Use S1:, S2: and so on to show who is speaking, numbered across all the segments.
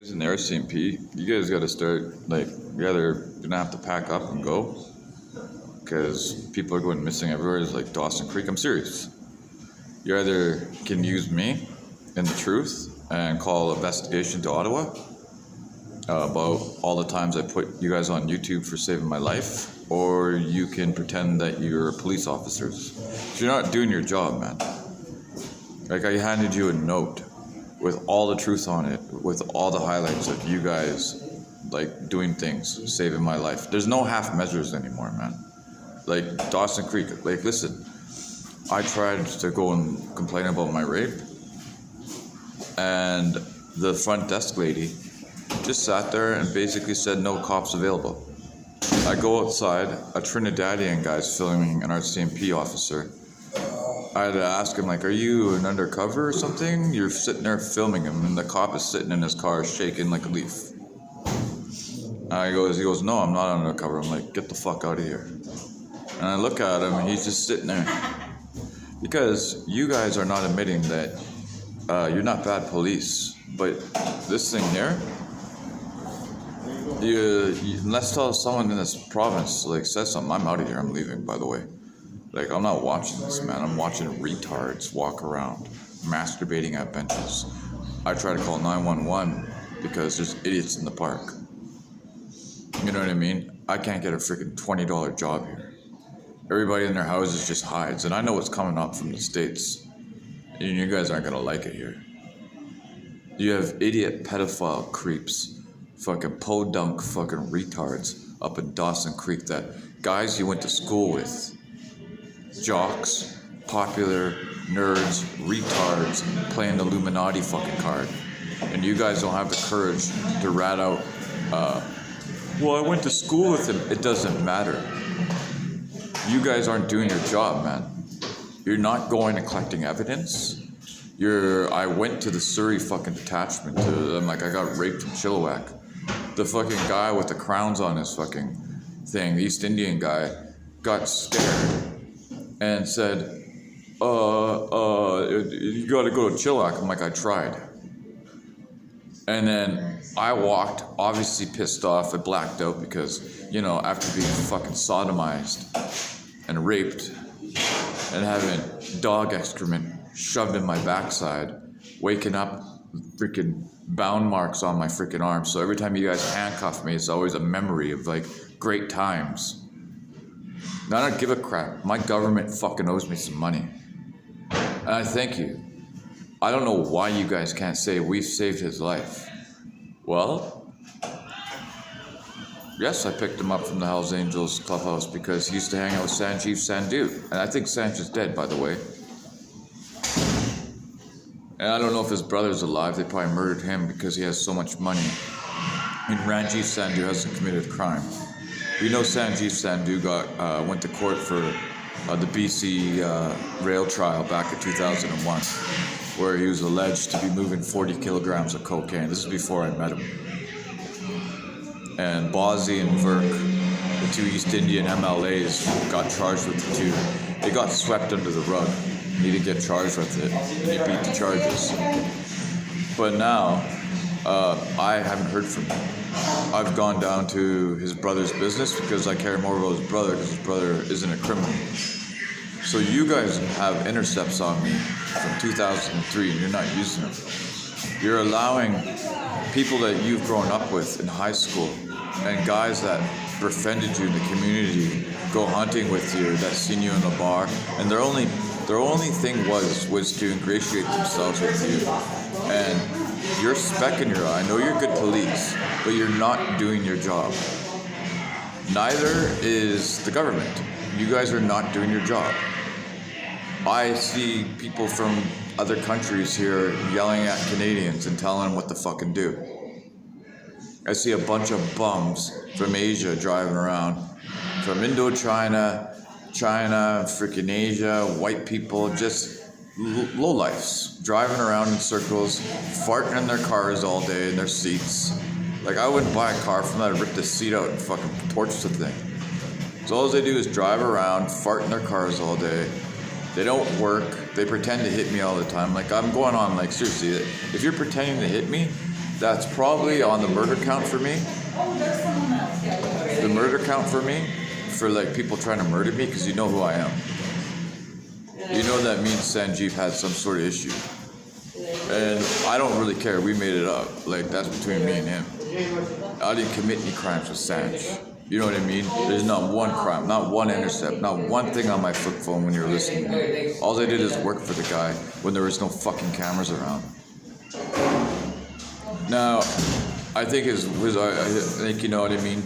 S1: In the RCMP, you guys got to start, like, you're either gonna have to pack up and go because people are going missing everywhere. It's like Dawson Creek. I'm serious. You either can use me and the truth and call investigation to Ottawa about all the times I put you guys on YouTube for saving my life, or you can pretend that you're police officers. So you're not doing your job, man. Like, I handed you a note with all the truth on it, with all the highlights of you guys, like, doing things, saving my life. There's no half measures anymore, man. Like, Dawson Creek, like, listen, I tried to go and complain about my rape, and the front desk lady just sat there and basically said no cops available. I go outside, a Trinidadian guy's filming an RCMP officer. I had to ask him, like, are you an undercover or something? You're sitting there filming him, and the cop is sitting in his car shaking like a leaf. He goes, no, I'm not undercover. I'm like, get the fuck out of here. And I look at him, and he's just sitting there. Because you guys are not admitting that you're not bad police, but this thing here, let's tell someone in this province, like, says something, I'm out of here, I'm leaving, by the way. Like, I'm not watching this, man. I'm watching retards walk around, masturbating at benches. I try to call 911 because there's idiots in the park. You know what I mean? I can't get a freaking $20 job here. Everybody in their houses just hides, and I know what's coming up from the States. And you guys aren't gonna like it here. You have idiot pedophile creeps, fucking podunk fucking retards up in Dawson Creek, that guys you went to school with. Jocks, popular, nerds, retards, playing the Illuminati fucking card. And you guys don't have the courage to rat out, well, I went to school with him. It doesn't matter. You guys aren't doing your job, man. You're not going and collecting evidence. I went to the Surrey fucking detachment. I'm like, I got raped in Chilliwack. The fucking guy with the crowns on his fucking thing, the East Indian guy, got scared and said, you gotta go to Chilliwack. I'm like, I tried. And then I walked, obviously pissed off. I blacked out because, after being fucking sodomized and raped and having dog excrement shoved in my backside, waking up, freaking bound marks on my freaking arm. So every time you guys handcuff me, it's always a memory of, like, great times. Now, I don't give a crap. My government fucking owes me some money. And I thank you. I don't know why you guys can't say we've saved his life. Well, yes, I picked him up from the Hells Angels clubhouse because he used to hang out with Sanjeev Sandhu. And I think Sanj is dead, by the way. And I don't know if his brother's alive. They probably murdered him because he has so much money. And Ranjiv Sandhu hasn't committed a crime. We know Sanjeev Sandhu went to court for the BC rail trial back in 2001, where he was alleged to be moving 40 kilograms of cocaine. This is before I met him. And Bozzy and Verk, the two East Indian MLAs, got charged with the two. They got swept under the rug. He didn't get charged with it, and he beat the charges. But now, I haven't heard from him. I've gone down to his brother's business because I care more about his brother because his brother isn't a criminal. So you guys have intercepts on me from 2003 and you're not using them. You're allowing people that you've grown up with in high school and guys that befriended you in the community go hunting with you, that seen you in the bar, and their only thing was to ingratiate themselves with you. And you're speck in your eye. I know you're good police, but you're not doing your job. Neither is the government. You guys are not doing your job. I see people from other countries here yelling at Canadians and telling them what to fucking do. I see a bunch of bums from Asia driving around, from Indochina, China, freaking Asia, white people, just lowlifes, driving around in circles, farting in their cars all day in their seats. Like, I wouldn't buy a car from that. I'd rip the seat out and fucking torch the thing. So all they do is drive around, fart in their cars all day. They don't work. They pretend to hit me all the time. Like, I'm going on, like, seriously, if you're pretending to hit me, That's probably on the murder count for me. The murder count for me, for like people trying to murder me, because you know who I am. You know that me and Sanjeev had some sort of issue. And I don't really care. We made it up. Like, that's between me and him. I didn't commit any crimes with Sanj. You know what I mean? There's not one crime, not one intercept, not one thing on my flip phone when you're listening to me. All I did is work for the guy when there was no fucking cameras around. Now, I think I think you know what I mean?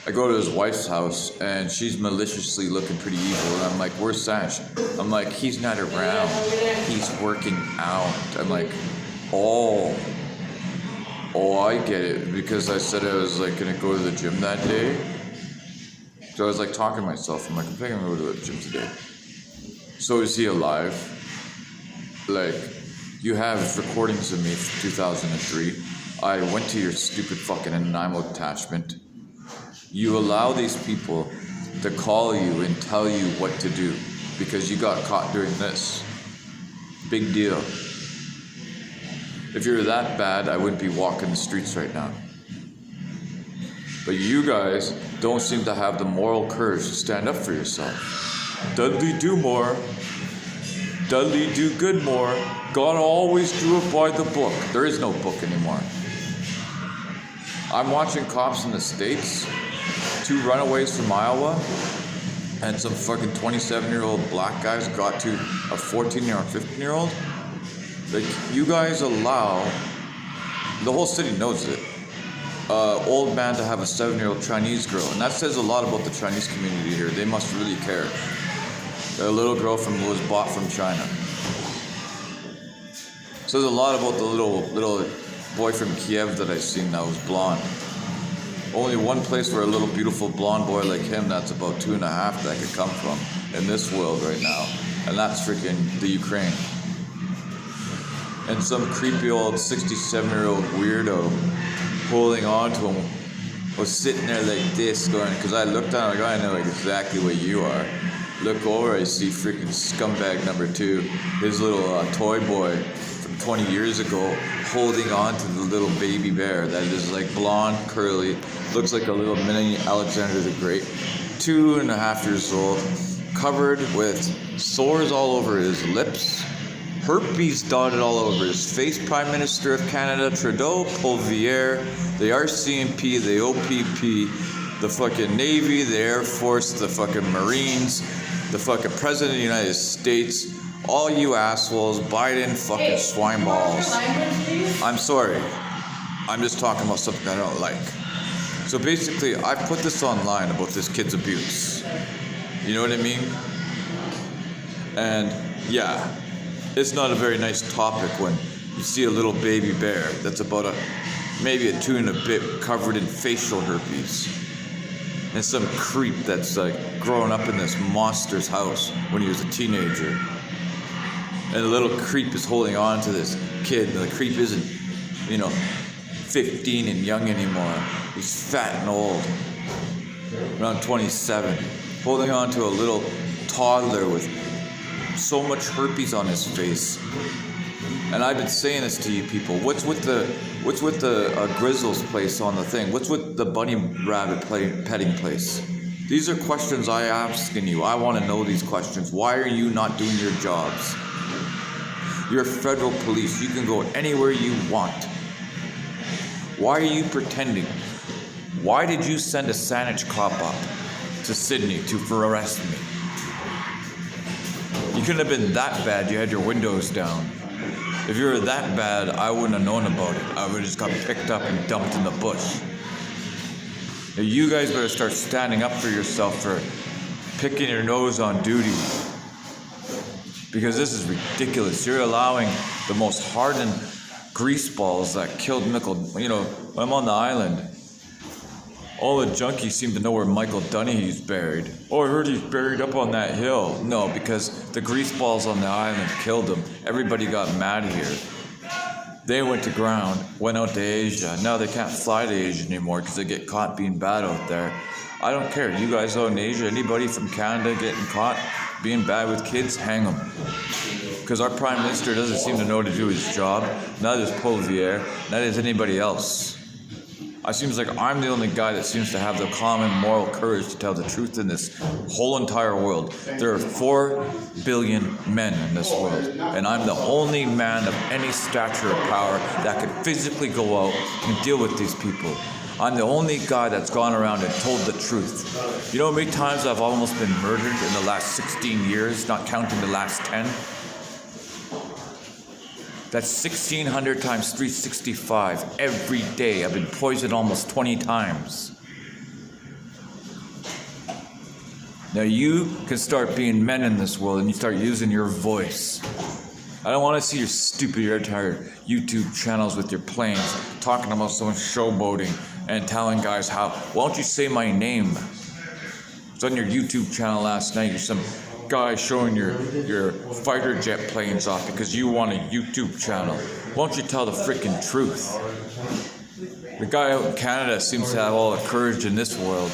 S1: I go to his wife's house and she's maliciously looking pretty evil, and I'm like, where's Sanj? I'm like, he's not around. He's working out. I'm like, oh, I get it, because I said I was like gonna go to the gym that day. So I was like talking to myself. I'm like, I think I'm gonna go to the gym today. So is he alive? Like, you have recordings of me from 2003. I went to your stupid fucking Nanaimo attachment. You allow these people to call you and tell you what to do because you got caught doing this. Big deal. If you're that bad, I wouldn't be walking the streets right now. But you guys don't seem to have the moral courage to stand up for yourself. Dudley do more. Dudley do good more. God always do it by the book. There is no book anymore. I'm watching cops in the States. 2 runaways from Iowa. And some fucking 27-year-old black guys got to a 14-year-old, 15-year-old. Like, you guys allow, the whole city knows it, old man to have a 7-year-old Chinese girl. And that says a lot about the Chinese community here. They must really care. A little girl was bought from China. Says a lot about the little boy from Kiev that I've seen that was blonde. Only one place where a little beautiful blonde boy like him that's about 2.5 that could come from in this world right now. And that's freaking the Ukraine. And some creepy old 67-year-old weirdo holding on to him was sitting there like this going, because I looked down, like, I know exactly what you are. Look over, I see freaking scumbag number 2, his little toy boy from 20 years ago, holding on to the little baby bear that is like blonde, curly, looks like a little mini Alexander the Great, 2.5 years old, covered with sores all over his lips, herpes dotted all over his face. Prime Minister of Canada, Trudeau, Polvier, the RCMP, the OPP, the fucking Navy, the Air Force, the fucking Marines, the fucking President of the United States, all you assholes, Biden fucking swine balls. I'm sorry. I'm just talking about something I don't like. So basically, I put this online about this kid's abuse. You know what I mean? And yeah, it's not a very nice topic when you see a little baby bear that's about maybe a 2 and a bit covered in facial herpes. And some creep that's like growing up in this monster's house when he was a teenager. And the little creep is holding on to this kid, and the creep isn't, 15 and young anymore. He's fat and old, around 27, holding on to a little toddler with so much herpes on his face. And I've been saying this to you people. What's with the Grizzles place on the thing? What's with the bunny rabbit petting place? These are questions I asking you. I want to know these questions. Why are you not doing your jobs? You're federal police. You can go anywhere you want. Why are you pretending? Why did you send a Saanich cop up to Sydney for arrest me? You couldn't have been that bad. You had your windows down. If you were that bad, I wouldn't have known about it. I would have just got picked up and dumped in the bush. Now you guys better start standing up for yourself for picking your nose on duty. Because this is ridiculous. You're allowing the most hardened greaseballs that killed Michael. When I'm on the island, all the junkies seem to know where Michael Dunleavy's buried. Oh, I heard he's buried up on that hill. No, because the greaseballs on the island killed him. Everybody got mad here. They went to ground, went out to Asia. Now they can't fly to Asia anymore because they get caught being bad out there. I don't care. You guys out in Asia, anybody from Canada getting caught, being bad with kids, hang them. Because our Prime Minister doesn't seem to know how to do his job. Neither does Polivier. Neither does anybody else. It seems like I'm the only guy that seems to have the common moral courage to tell the truth in this whole entire world. There are 4 billion men in this world, and I'm the only man of any stature or power that could physically go out and deal with these people. I'm the only guy that's gone around and told the truth. You know how many times I've almost been murdered in the last 16 years, not counting the last 10? That's 1,600 times 365 every day. I've been poisoned almost 20 times. Now you can start being men in this world and you start using your voice. I don't want to see your stupid, your entire YouTube channels with your planes talking about someone showboating and telling guys how. Why don't you say my name? It's on your YouTube channel last night. You're some guy showing your fighter jet planes off because you want a YouTube channel. Why don't you tell the freaking truth? The guy out in Canada seems to have all the courage in this world.